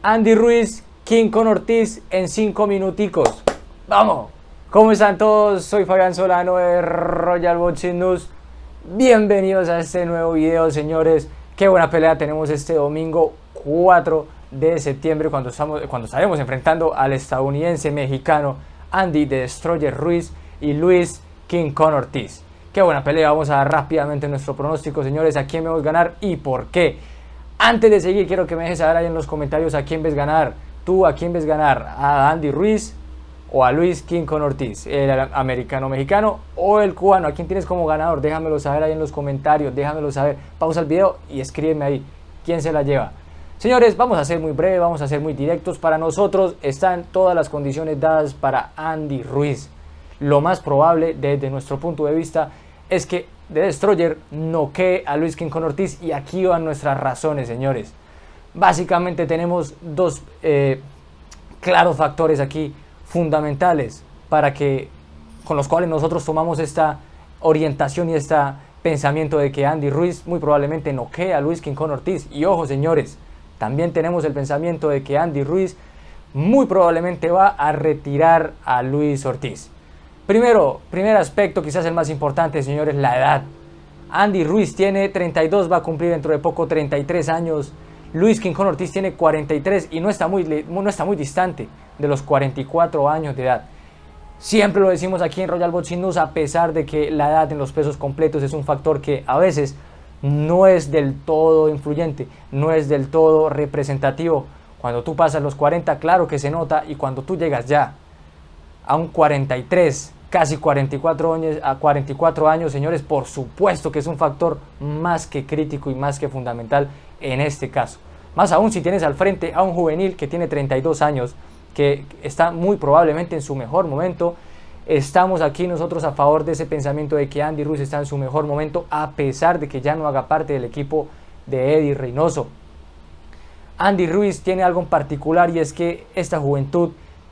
Andy Ruiz, King con Ortiz en 5 minuticos. ¡Vamos! ¿Cómo están todos? Soy Fabián Solano de Royal Boxing News. Bienvenidos a este nuevo video, señores. Qué buena pelea tenemos este domingo 4 de septiembre cuando estaremos enfrentando al estadounidense mexicano Andy The Destroyer Ruiz y Luis King con Ortiz. Qué buena pelea. Vamos a dar rápidamente nuestro pronóstico, señores, a quién vemos ganar y por qué. Antes de seguir, quiero que me dejes saber ahí en los comentarios a quién ves ganar. ¿Tú a quién ves ganar? ¿A Andy Ruiz o a Luis King con Ortiz? ¿El americano-mexicano o el cubano? ¿A quién tienes como ganador? Déjamelo saber ahí en los comentarios, déjamelo saber. Pausa el video y escríbeme ahí quién se la lleva. Señores, vamos a ser muy breve, vamos a ser muy directos. Para nosotros están todas las condiciones dadas para Andy Ruiz. Lo más probable, desde nuestro punto de vista, es que The Destroyer noquee a Luis King con Ortiz, y aquí van nuestras razones, señores. Básicamente tenemos dos claros factores aquí fundamentales con los cuales nosotros tomamos esta orientación y este pensamiento de que Andy Ruiz muy probablemente noquee a Luis King con Ortiz. Y ojo, señores, también tenemos el pensamiento de que Andy Ruiz muy probablemente va a retirar a Luis Ortiz. Primer aspecto, quizás el más importante, señores, la edad. Andy Ruiz tiene 32, va a cumplir dentro de poco 33 años. Luis King con Ortiz tiene 43 y no está muy distante de los 44 años de edad. Siempre lo decimos aquí en Royal Boxing News, a pesar de que la edad en los pesos completos es un factor que a veces no es del todo influyente, no es del todo representativo. Cuando tú pasas los 40, claro que se nota, y cuando tú llegas ya a un 43, casi 44 años, señores, por supuesto que es un factor más que crítico y más que fundamental en este caso. Más aún si tienes al frente a un juvenil que tiene 32 años, que está muy probablemente en su mejor momento. Estamos aquí nosotros a favor de ese pensamiento de que Andy Ruiz está en su mejor momento, a pesar de que ya no haga parte del equipo de Eddie Reynoso. Andy Ruiz tiene algo en particular, y es que esta juventud,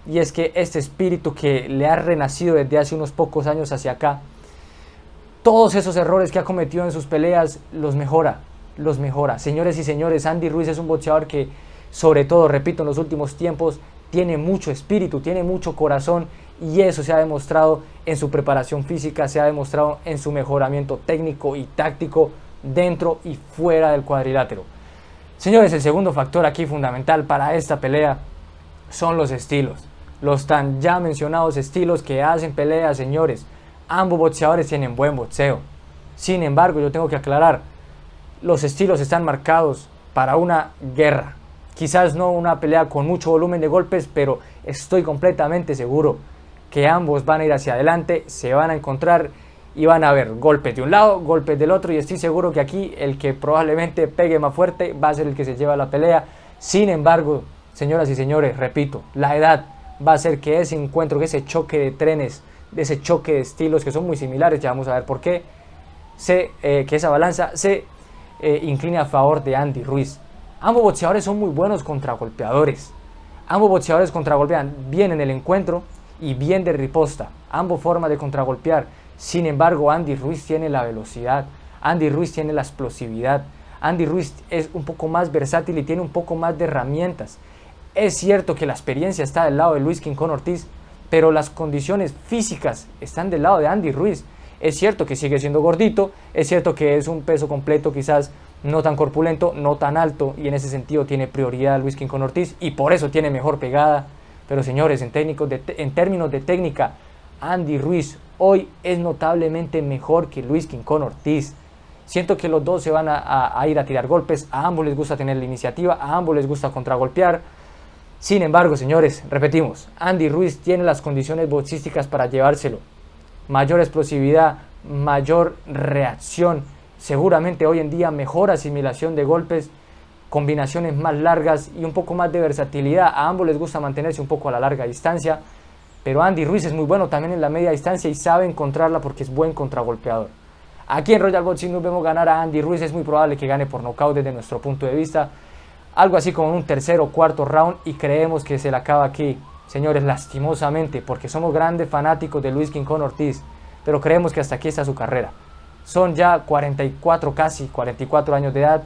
y es que este espíritu que le ha renacido desde hace unos pocos años hacia acá, todos esos errores que ha cometido en sus peleas los mejora. Señores y señores, Andy Ruiz es un boxeador que, sobre todo, repito, en los últimos tiempos tiene mucho espíritu, tiene mucho corazón, y eso se ha demostrado en su preparación física, se ha demostrado en su mejoramiento técnico y táctico dentro y fuera del cuadrilátero. Señores, el segundo factor aquí fundamental para esta pelea son los estilos. Los tan ya mencionados estilos que hacen peleas, señores. Ambos boxeadores tienen buen boxeo. Sin embargo, yo tengo que aclarar, los estilos están marcados para una guerra. Quizás no una pelea con mucho volumen de golpes, pero estoy completamente seguro que ambos van a ir hacia adelante, se van a encontrar y van a haber golpes de un lado, golpes del otro, y estoy seguro que aquí el que probablemente pegue más fuerte va a ser el que se lleva la pelea. Sin embargo, señoras y señores, repito, la edad va a hacer que ese encuentro, que ese choque de trenes, de ese choque de estilos que son muy similares, ya vamos a ver por qué, que esa balanza se incline a favor de Andy Ruiz. Ambos boxeadores son muy buenos contragolpeadores. Ambos boxeadores contragolpean bien en el encuentro y bien de riposta. Ambos formas de contragolpear. Sin embargo, Andy Ruiz tiene la velocidad. Andy Ruiz tiene la explosividad. Andy Ruiz es un poco más versátil y tiene un poco más de herramientas. Es cierto que la experiencia está del lado de Luis King con Ortiz, pero las condiciones físicas están del lado de Andy Ruiz. Es cierto que sigue siendo gordito, es cierto que es un peso completo quizás no tan corpulento, no tan alto, y en ese sentido tiene prioridad Luis King con Ortiz, y por eso tiene mejor pegada. Pero señores, en términos de técnica, Andy Ruiz hoy es notablemente mejor que Luis King con Ortiz. Siento que los dos se van a ir a tirar golpes, a ambos les gusta tener la iniciativa, a ambos les gusta contragolpear. Sin embargo, señores, repetimos, Andy Ruiz tiene las condiciones boxísticas para llevárselo. Mayor explosividad, mayor reacción, seguramente hoy en día mejor asimilación de golpes, combinaciones más largas y un poco más de versatilidad. A ambos les gusta mantenerse un poco a la larga distancia, pero Andy Ruiz es muy bueno también en la media distancia y sabe encontrarla porque es buen contragolpeador. Aquí en Royal Boxing News vemos ganar a Andy Ruiz. Es muy probable que gane por nocaut desde nuestro punto de vista, algo así como en un tercer o cuarto round, y creemos que se le acaba aquí, señores, lastimosamente, porque somos grandes fanáticos de Luis King con Ortiz, pero creemos que hasta aquí está su carrera. Son ya 44, casi 44 años de edad,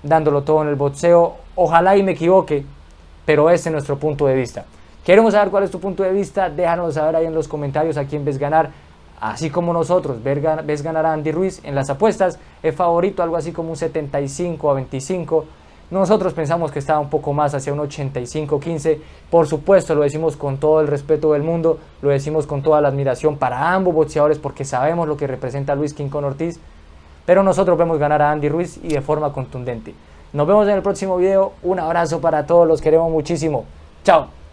dándolo todo en el boxeo. Ojalá y me equivoque, pero ese es nuestro punto de vista. Queremos saber cuál es tu punto de vista, déjanos saber ahí en los comentarios a quién ves ganar, así como nosotros. Ves ganar a Andy Ruiz en las apuestas, es favorito algo así como un 75-25, nosotros pensamos que estaba un poco más hacia un 85-15, por supuesto lo decimos con todo el respeto del mundo, lo decimos con toda la admiración para ambos boxeadores porque sabemos lo que representa Luis King Kong Ortiz, pero nosotros vemos ganar a Andy Ruiz y de forma contundente. Nos vemos en el próximo video, un abrazo para todos, los queremos muchísimo, chao.